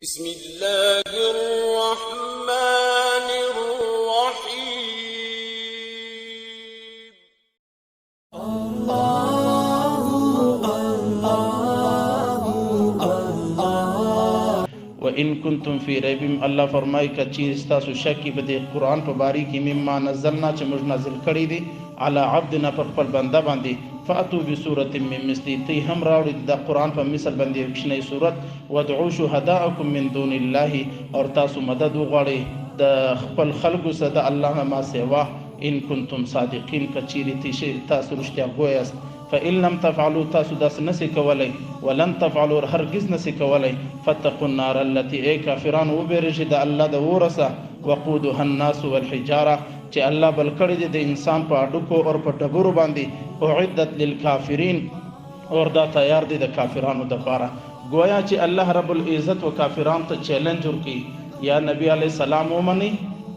بسم الله الرحمن الرحيم. وإن كنتم في ريب الله فرمای که چیز تاسو شکی په دې قرآن په باری کې مما نزلنا چې موږ نازل کړی دی على عبدنا پر خپل بنده باندې فاتو بسورة من مثلی تی هم راوړي د قرآن په مثل باندې یو کوچنۍ صورت وادعوا شهداءکم من دون الله اور تاسو مدد وغواړئ د خپل خلکو سره د الله نه ما سوا ان کنتم صادقین که چیرې تاسو رښتیا ګوی یاست فإن لم تفعلوا تاسو داس نسی کولی ولن تفعلوا هرگز نسی کولی فاتقوا النار التي ای کافران وبېرېږئ د الله د ورسه وقودها الناس والحجاره چې الله بل کړی دی د انسان په اډوکو او په ډبرو باندې اعدت للکافرین اور دا تیار دی د کافرانو دپاره گویا چې الله رب العزت و کافرانو ته چیلنج ورکړي یا نبی علیه السلام ومنئ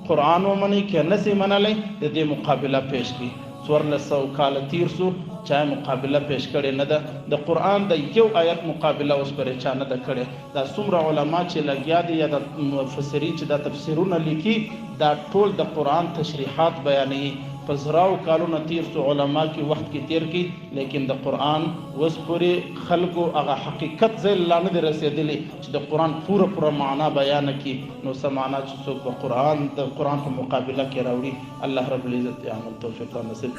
قرآن ومنئ که نسی منلی د دې مقابله پیش کړي 1400 کال تیر سو چا مقابله پیش کړي نه ده د قرآن د یو آیت مقابله اوس پرې چا نه ده کړې دا څومره علما چې لګیا دي یا د مفسرین چې دا تفسیرونه لیکي دا ټول د قرآن تشریحات بیانوي په زراو کالونه تیر سو علما کې وخت کې تیر کی لیکن د قرآن اوس پورې خلکو هغه حقیقت ځای لا نه دی رسېدلی چې د قرآن پوره معنا بیان کړي نو څه معنا چې څوک د قرآن په مقابله کې راوړي الله رب العزت عمل توفیق نصیب